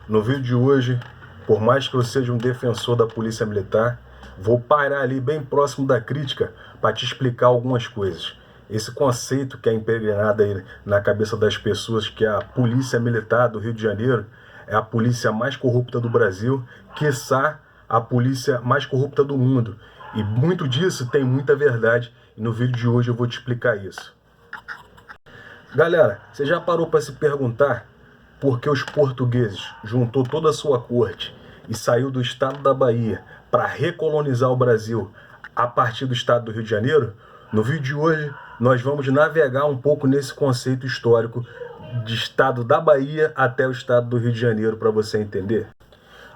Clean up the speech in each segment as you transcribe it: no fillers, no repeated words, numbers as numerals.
No vídeo de hoje, por mais que eu seja um defensor da Polícia Militar, vou parar ali bem próximo da crítica para te explicar algumas coisas. Esse conceito que é impregnado aí na cabeça das pessoas, que a Polícia Militar do Rio de Janeiro é a polícia mais corrupta do Brasil, quiçá a polícia mais corrupta do mundo. E muito disso tem muita verdade, e no vídeo de hoje eu vou te explicar isso. Galera, você já parou para se perguntar por que os portugueses juntou toda a sua corte e saiu do estado da Bahia para recolonizar o Brasil a partir do estado do Rio de Janeiro? No vídeo de hoje nós vamos navegar um pouco nesse conceito histórico de estado da Bahia até o estado do Rio de Janeiro para você entender.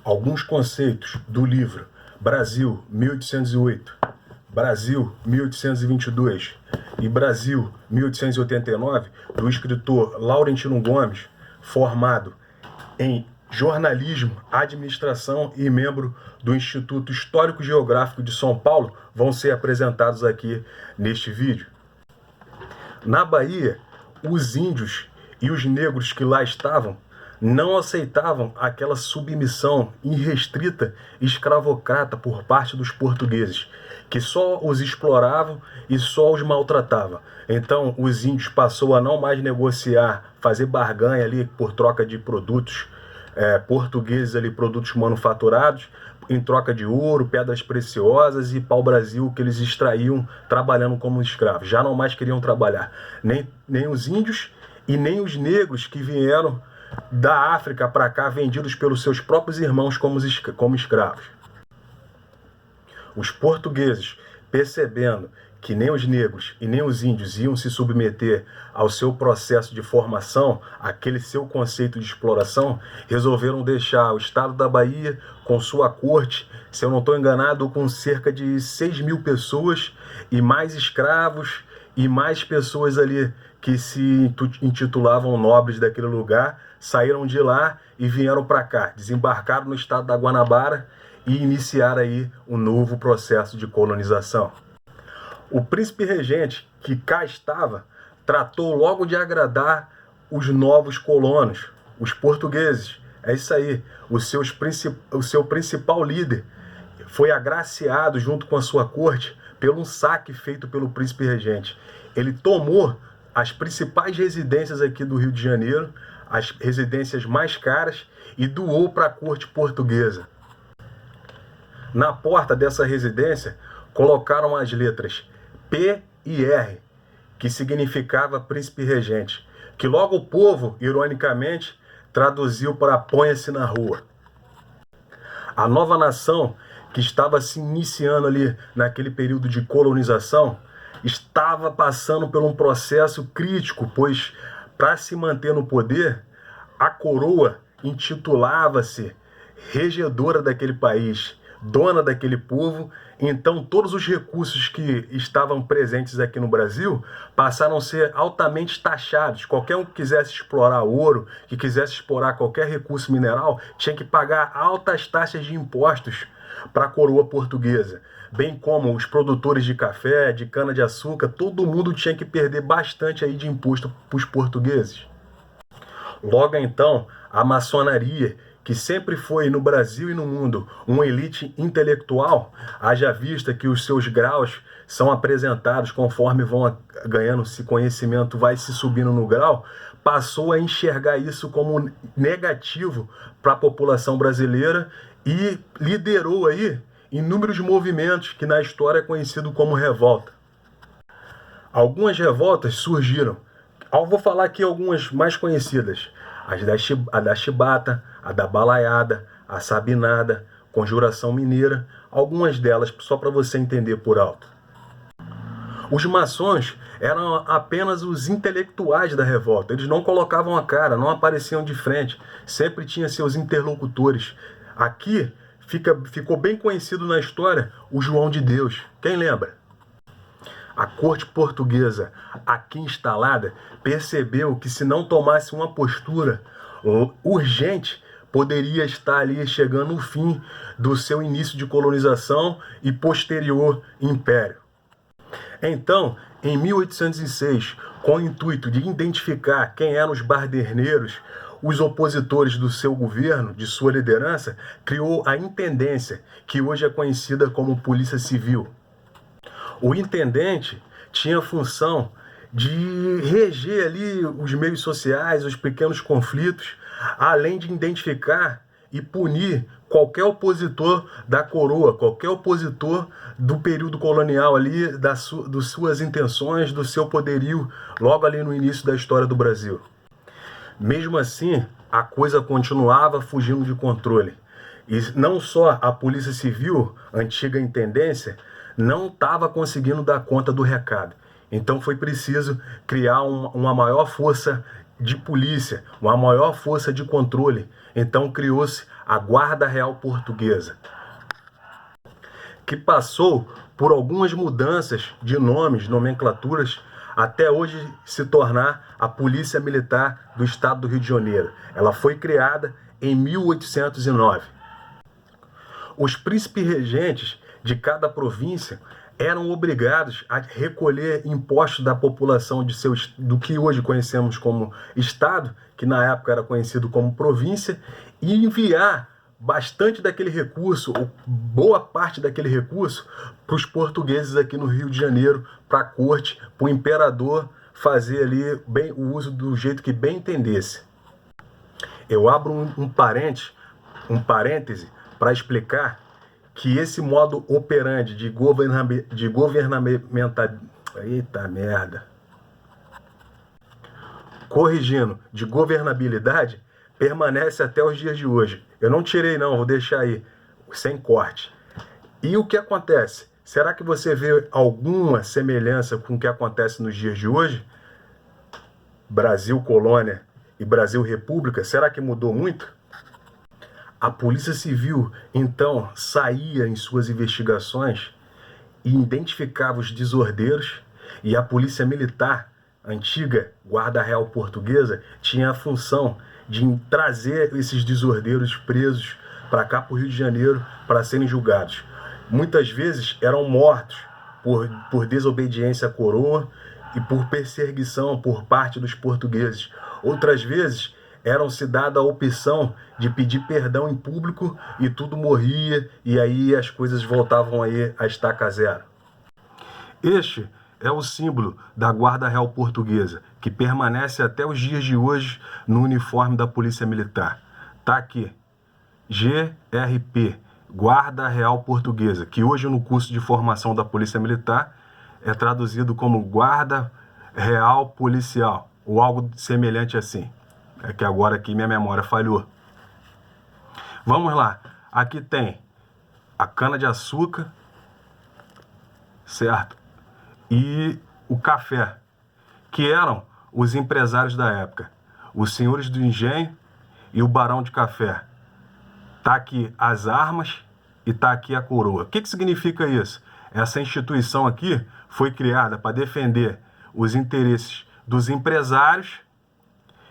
Alguns conceitos do livro Brasil 1808, Brasil 1822 e Brasil 1889, do escritor Laurentino Gomes, formado em jornalismo, administração e membro do Instituto Histórico Geográfico de São Paulo, vão ser apresentados aqui neste vídeo. Na Bahia, os índios e os negros que lá estavam não aceitavam aquela submissão irrestrita e escravocrata por parte dos portugueses, que só os exploravam e só os maltratavam. Então, os índios passou a não mais negociar, fazer barganha ali por troca de produtos portugueses ali, produtos manufaturados, em troca de ouro, pedras preciosas e pau-brasil que eles extraíam trabalhando como escravos. Já não mais queriam trabalhar, nem os índios e nem os negros que vieram da África para cá, vendidos pelos seus próprios irmãos como escravos. Os portugueses, percebendo que nem os negros e nem os índios iam se submeter ao seu processo de formação, aquele seu conceito de exploração, resolveram deixar o estado da Bahia com sua corte, se eu não estou enganado, com cerca de 6.000 pessoas e mais escravos e mais pessoas ali que se intitulavam nobres daquele lugar, saíram de lá e vieram para cá, desembarcaram no estado da Guanabara e iniciaram aí um novo processo de colonização. O príncipe regente, que cá estava, tratou logo de agradar os novos colonos, os portugueses. É isso aí, o seu principal líder foi agraciado junto com a sua corte pelo um saque feito pelo príncipe regente. Ele tomou as principais residências aqui do Rio de Janeiro, as residências mais caras, e doou para a corte portuguesa. Na porta dessa residência colocaram as letras P e R, que significava príncipe regente, que logo o povo, ironicamente, traduziu para ponha-se na rua. A nova nação, que estava se iniciando ali naquele período de colonização, estava passando por um processo crítico, pois para se manter no poder, a coroa intitulava-se regedora daquele país, dona daquele povo. Então todos os recursos que estavam presentes aqui no Brasil passaram a ser altamente taxados. Qualquer um que quisesse explorar ouro, que quisesse explorar qualquer recurso mineral, tinha que pagar altas taxas de impostos para a coroa portuguesa. Bem como os produtores de café, de cana-de-açúcar, todo mundo tinha que perder bastante aí de imposto para os portugueses. Logo então, a maçonaria, que sempre foi no Brasil e no mundo uma elite intelectual, haja vista que os seus graus são apresentados conforme vão ganhando esse conhecimento, vai se subindo no grau, passou a enxergar isso como negativo para a população brasileira e liderou aí inúmeros movimentos que na história é conhecido como revolta. Algumas revoltas surgiram. Eu vou falar aqui algumas mais conhecidas. A da Chibata, a da Balaiada, a Sabinada, Conjuração Mineira, algumas delas só para você entender por alto. Os maçons eram apenas os intelectuais da revolta, eles não colocavam a cara, não apareciam de frente, sempre tinha seus interlocutores. Aqui ficou bem conhecido na história o João de Deus, quem lembra? A corte portuguesa aqui instalada percebeu que se não tomasse uma postura urgente, poderia estar ali chegando o fim do seu início de colonização e posterior império. Então, em 1806, com o intuito de identificar quem eram os baderneiros, os opositores do seu governo, de sua liderança, criou a intendência, que hoje é conhecida como Polícia Civil. O intendente tinha a função de reger ali os meios sociais, os pequenos conflitos, além de identificar e punir qualquer opositor da coroa, qualquer opositor do período colonial ali, das suas intenções, do seu poderio, logo ali no início da história do Brasil. Mesmo assim, a coisa continuava fugindo de controle. E não só a Polícia Civil, antiga intendência, não estava conseguindo dar conta do recado. Então foi preciso criar uma maior força de polícia, uma maior força de controle. Então criou-se a Guarda Real Portuguesa, que passou por algumas mudanças de nomes, nomenclaturas, até hoje se tornar a Polícia Militar do Estado do Rio de Janeiro. Ela foi criada em 1809. Os príncipes regentes de cada província eram obrigados a recolher impostos da população do que hoje conhecemos como Estado, que na época era conhecido como província, e enviar bastante daquele recurso, ou boa parte daquele recurso, para os portugueses aqui no Rio de Janeiro, para a corte, para o imperador fazer ali bem o uso do jeito que bem entendesse. Eu abro um parêntese para explicar que esse modo operandi de governabilidade permanece até os dias de hoje. Eu não tirei não, vou deixar aí, sem corte. E o que acontece? Será que você vê alguma semelhança com o que acontece nos dias de hoje? Brasil colônia e Brasil república, será que mudou muito? A Polícia Civil, então, saía em suas investigações e identificava os desordeiros, e a Polícia Militar, antiga Guarda Real Portuguesa, tinha a função de trazer esses desordeiros presos para cá, para o Rio de Janeiro, para serem julgados. Muitas vezes eram mortos por desobediência à coroa e por perseguição por parte dos portugueses. Outras vezes eram-se dada a opção de pedir perdão em público e tudo morria, e aí as coisas voltavam aí a estaca zero. Este é o símbolo da Guarda Real Portuguesa, que permanece até os dias de hoje no uniforme da Polícia Militar. Tá aqui, GRP, Guarda Real Portuguesa, que hoje no curso de formação da Polícia Militar é traduzido como Guarda Real Policial, ou algo semelhante assim. É que agora aqui minha memória falhou. Vamos lá. Aqui tem a cana-de-açúcar, certo? E o café, que eram os empresários da época. Os senhores do engenho e o barão de café. Tá aqui as armas e tá aqui a coroa. O que significa isso? Essa instituição aqui foi criada para defender os interesses dos empresários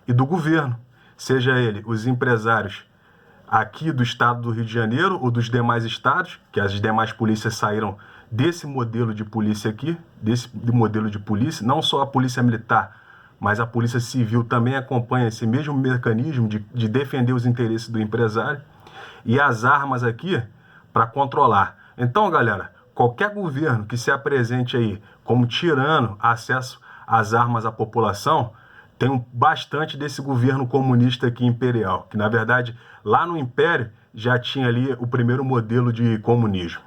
e do governo, seja ele os empresários aqui do estado do Rio de Janeiro ou dos demais estados, que as demais polícias saíram desse modelo de polícia aqui, desse modelo de polícia, não só a polícia militar, mas a polícia civil também acompanha esse mesmo mecanismo de defender os interesses do empresário, e as armas aqui para controlar. Então, galera, qualquer governo que se apresente aí como tirando acesso às armas à população, tem bastante desse governo comunista aqui imperial, que na verdade lá no Império já tinha ali o primeiro modelo de comunismo.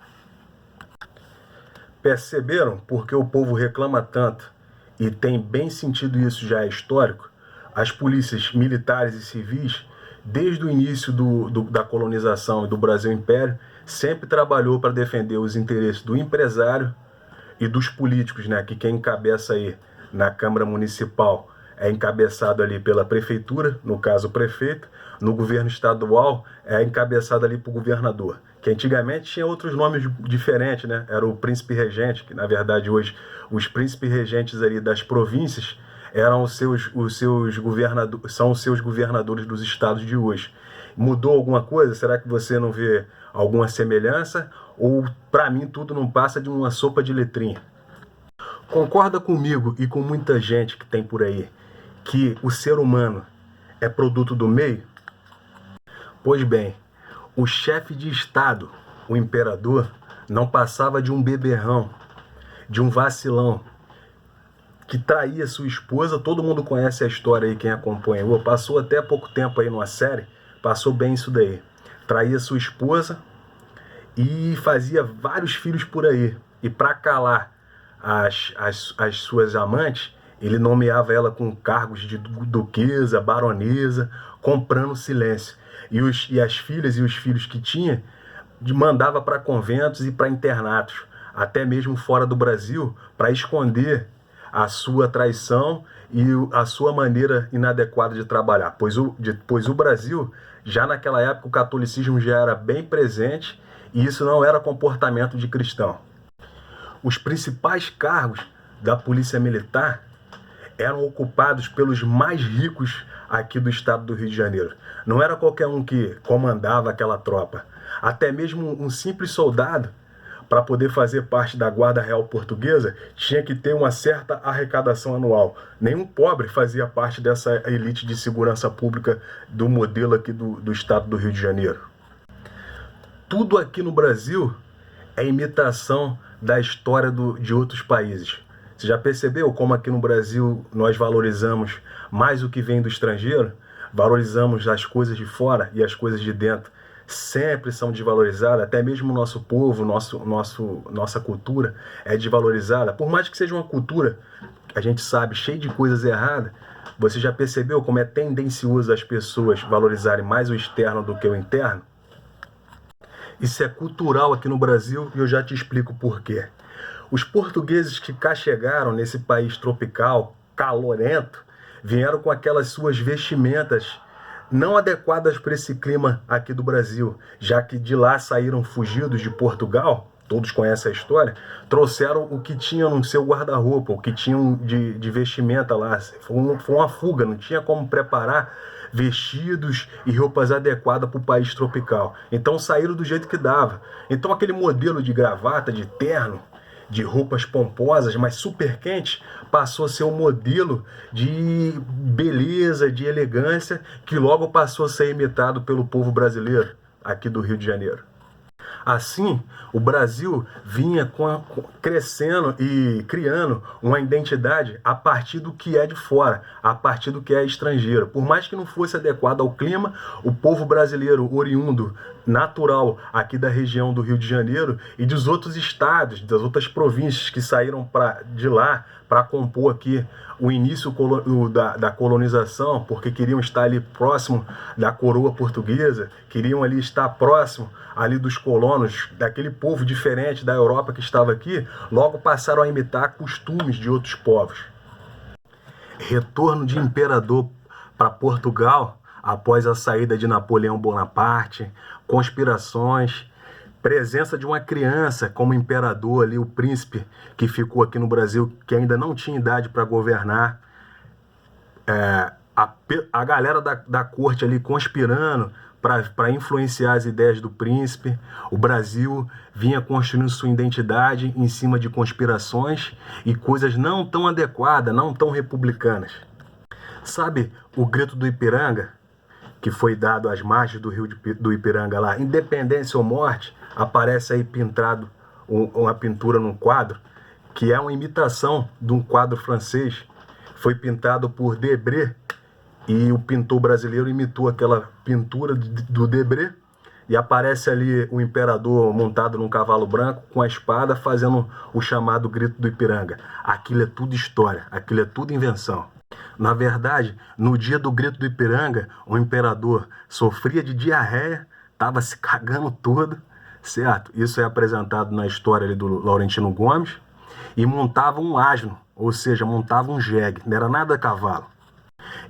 Perceberam porque o povo reclama tanto, e tem bem sentido, isso já é histórico? As polícias militares e civis, desde o início da colonização e do Brasil Império, sempre trabalhou para defender os interesses do empresário e dos políticos, né? Que quem encabeça aí na Câmara Municipal é encabeçado ali pela prefeitura, no caso o prefeito. No governo estadual é encabeçado ali por governador, que antigamente tinha outros nomes diferentes, né? Era o príncipe regente, que na verdade hoje os príncipes regentes ali das províncias eram são os seus governadores dos estados de hoje. Mudou alguma coisa? Será que você não vê alguma semelhança? Ou para mim tudo não passa de uma sopa de letrinha? Concorda comigo e com muita gente que tem por aí que o ser humano é produto do meio? Pois bem, o chefe de Estado, o imperador, não passava de um beberrão, de um vacilão, que traía sua esposa. Todo mundo conhece a história aí, quem acompanhou. Passou até pouco tempo aí numa série, passou bem isso daí. Traía sua esposa e fazia vários filhos por aí. E para calar as suas amantes, ele nomeava ela com cargos de duquesa, baronesa, comprando silêncio. E as filhas e os filhos que tinha, mandava para conventos e para internatos, até mesmo fora do Brasil, para esconder a sua traição e a sua maneira inadequada de trabalhar. Pois o Brasil, já naquela época, o catolicismo já era bem presente e isso não era comportamento de cristão. Os principais cargos da polícia militar eram ocupados pelos mais ricos aqui do estado do Rio de Janeiro. Não era qualquer um que comandava aquela tropa. Até mesmo um simples soldado, para poder fazer parte da Guarda Real Portuguesa, tinha que ter uma certa arrecadação anual. Nenhum pobre fazia parte dessa elite de segurança pública do modelo aqui do estado do Rio de Janeiro. Tudo aqui no Brasil é imitação da história de outros países. Você já percebeu como aqui no Brasil nós valorizamos mais o que vem do estrangeiro? Valorizamos as coisas de fora e as coisas de dentro sempre são desvalorizadas. Até mesmo o nosso povo, nossa cultura é desvalorizada. Por mais que seja uma cultura, a gente sabe, cheia de coisas erradas, você já percebeu como é tendencioso as pessoas valorizarem mais o externo do que o interno? Isso é cultural aqui no Brasil e eu já te explico por quê. Os portugueses que cá chegaram nesse país tropical, calorento, vieram com aquelas suas vestimentas não adequadas para esse clima aqui do Brasil, já que de lá saíram fugidos de Portugal, todos conhecem a história, trouxeram o que tinham no seu guarda-roupa, o que tinham de vestimenta lá. Foi uma fuga, não tinha como preparar vestidos e roupas adequadas para o país tropical. Então saíram do jeito que dava. Então aquele modelo de gravata, de terno, de roupas pomposas, mas super quentes, passou a ser um modelo de beleza, de elegância, que logo passou a ser imitado pelo povo brasileiro aqui do Rio de Janeiro. Assim, o Brasil vinha crescendo e criando uma identidade a partir do que é de fora, a partir do que é estrangeiro. Por mais que não fosse adequado ao clima, o povo brasileiro oriundo, natural aqui da região do Rio de Janeiro e dos outros estados, das outras províncias que saíram de lá para compor aqui o início da colonização, porque queriam estar ali próximo da coroa portuguesa, queriam ali estar próximo ali dos colonos, daquele povo diferente da Europa que estava aqui, logo passaram a imitar costumes de outros povos. Retorno de imperador para Portugal após a saída de Napoleão Bonaparte, conspirações, presença de uma criança como imperador ali, o príncipe que ficou aqui no Brasil, que ainda não tinha idade para governar, a galera da corte ali conspirando para influenciar as ideias do príncipe. O Brasil vinha construindo sua identidade em cima de conspirações e coisas não tão adequadas, não tão republicanas. Sabe o grito do Ipiranga, que foi dado às margens do rio do Ipiranga lá, independência ou morte? Aparece aí pintado uma pintura num quadro, que é uma imitação de um quadro francês. Foi pintado por Debré, e o pintor brasileiro imitou aquela pintura do Debré, e aparece ali o imperador montado num cavalo branco com a espada fazendo o chamado grito do Ipiranga. Aquilo é tudo história, aquilo é tudo invenção. Na verdade, no dia do grito do Ipiranga, o imperador sofria de diarreia, estava se cagando todo, certo? Isso é apresentado na história ali do Laurentino Gomes, e montava um asno, ou seja, montava um jegue, não era nada cavalo.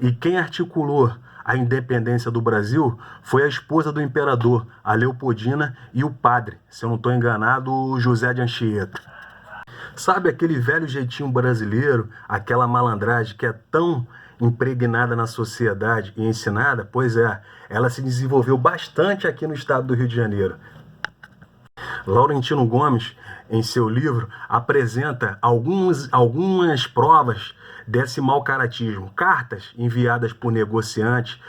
E quem articulou a independência do Brasil foi a esposa do imperador, a Leopoldina, e o padre, se eu não estou enganado, o José de Anchieta. Sabe aquele velho jeitinho brasileiro, aquela malandragem que é tão impregnada na sociedade e ensinada? Pois é, ela se desenvolveu bastante aqui no estado do Rio de Janeiro. Laurentino Gomes em seu livro, apresenta algumas provas desse mau caratismo. Cartas enviadas por negociantes,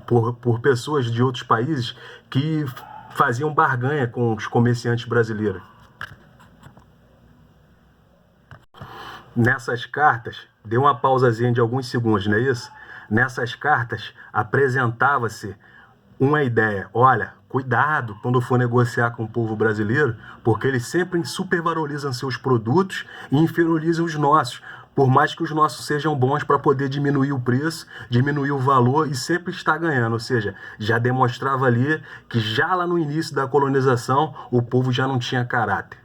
por pessoas de outros países que faziam barganha com os comerciantes brasileiros. Nessas cartas, dê uma pausazinha de alguns segundos, não é isso? Nessas cartas apresentava-se uma ideia. Olha, cuidado quando for negociar com o povo brasileiro, porque eles sempre supervalorizam seus produtos e inferiorizam os nossos, por mais que os nossos sejam bons para poder diminuir o preço, diminuir o valor e sempre estar ganhando. Ou seja, já demonstrava ali que já lá no início da colonização o povo já não tinha caráter.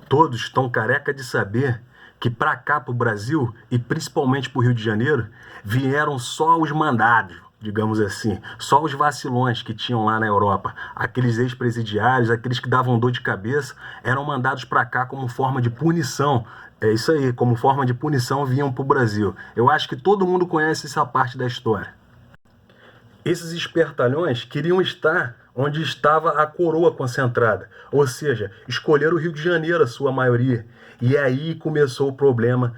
Todos estão careca de saber que para cá, para o Brasil, e principalmente para o Rio de Janeiro, vieram só os mandados, digamos assim, só os vacilões que tinham lá na Europa. Aqueles ex-presidiários, aqueles que davam dor de cabeça, eram mandados para cá como forma de punição. É isso aí, como forma de punição vinham para o Brasil. Eu acho que todo mundo conhece essa parte da história. Esses espertalhões queriam estar onde estava a coroa concentrada, ou seja, escolheram o Rio de Janeiro, a sua maioria. E aí começou o problema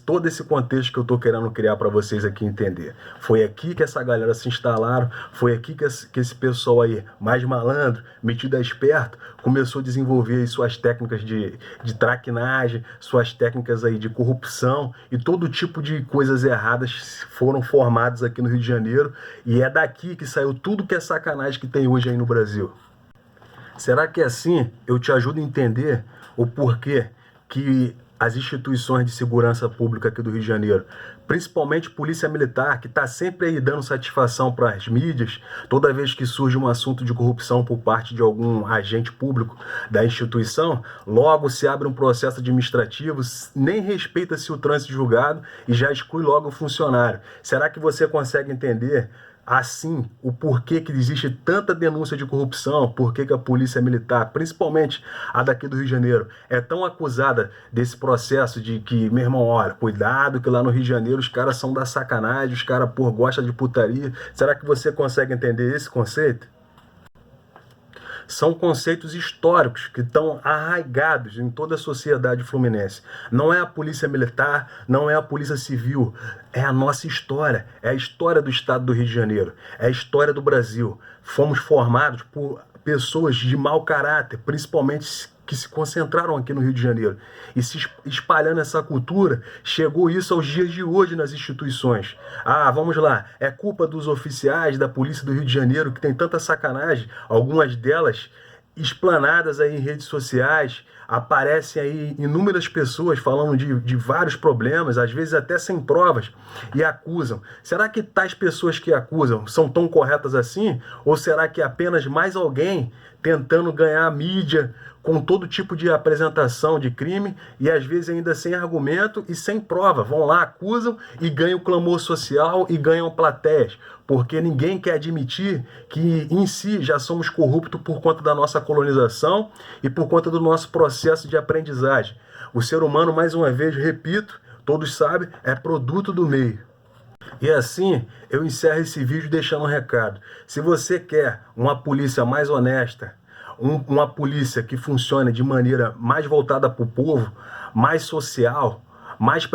todo esse contexto que eu estou querendo criar para vocês aqui entender. Foi aqui que essa galera se instalaram, foi aqui que esse pessoal aí, mais malandro, metido a esperto, começou a desenvolver aí suas técnicas de traquinagem, suas técnicas aí de corrupção e todo tipo de coisas erradas foram formadas aqui no Rio de Janeiro, e é daqui que saiu tudo que é sacanagem que tem hoje aí no Brasil. Será que assim eu te ajudo a entender o porquê que as instituições de segurança pública aqui do Rio de Janeiro, principalmente Polícia Militar, que está sempre aí dando satisfação para as mídias, toda vez que surge um assunto de corrupção por parte de algum agente público da instituição, logo se abre um processo administrativo, nem respeita-se o trânsito julgado e já exclui logo o funcionário. Será que você consegue entender assim o porquê que existe tanta denúncia de corrupção, porquê que a polícia militar, principalmente a daqui do Rio de Janeiro, é tão acusada desse processo de que, meu irmão, olha, cuidado que lá no Rio de Janeiro os caras são da sacanagem, os caras, gostam de putaria. Será que você consegue entender esse conceito? São conceitos históricos que estão arraigados em toda a sociedade fluminense. Não é a polícia militar, não é a polícia civil, é a nossa história, é a história do estado do Rio de Janeiro, é a história do Brasil. Fomos formados por pessoas de mau caráter, principalmente que se concentraram aqui no Rio de Janeiro. E se espalhando essa cultura, chegou isso aos dias de hoje nas instituições. Ah, vamos lá, é culpa dos oficiais da polícia do Rio de Janeiro que tem tanta sacanagem, algumas delas explanadas aí em redes sociais, aparecem aí inúmeras pessoas falando de vários problemas, às vezes até sem provas, e acusam. Será que tais pessoas que acusam são tão corretas assim? Ou será que é apenas mais alguém tentando ganhar mídia com todo tipo de apresentação de crime e às vezes ainda sem argumento e sem prova? Vão lá, acusam e ganham clamor social e ganham plateias, porque ninguém quer admitir que em si já somos corruptos por conta da nossa colonização e por conta do nosso processo de aprendizagem. O ser humano, mais uma vez, repito, todos sabem, é produto do meio. E assim, eu encerro esse vídeo deixando um recado. Se você quer uma polícia mais honesta, uma polícia que funcione de maneira mais voltada para o povo, mais social, mais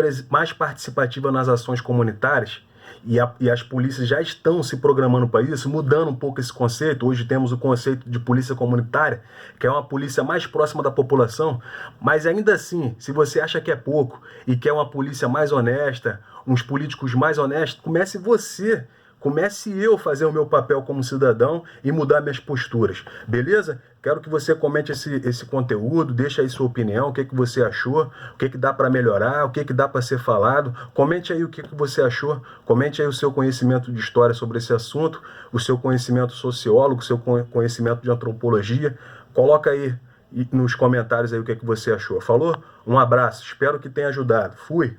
participativa nas ações comunitárias, e as polícias já estão se programando para isso, mudando um pouco esse conceito. Hoje temos o conceito de polícia comunitária, que é uma polícia mais próxima da população, mas ainda assim, se você acha que é pouco e quer uma polícia mais honesta, uns políticos mais honestos, comece eu fazer o meu papel como cidadão e mudar minhas posturas, beleza? Quero que você comente esse conteúdo, deixe aí sua opinião, o que você achou, o que dá para melhorar, o que dá para ser falado. Comente aí o que você achou, comente aí o seu conhecimento de história sobre esse assunto, o seu conhecimento sociólogo, o seu conhecimento de antropologia. Coloca aí nos comentários aí o que você achou. Falou? Um abraço, espero que tenha ajudado. Fui!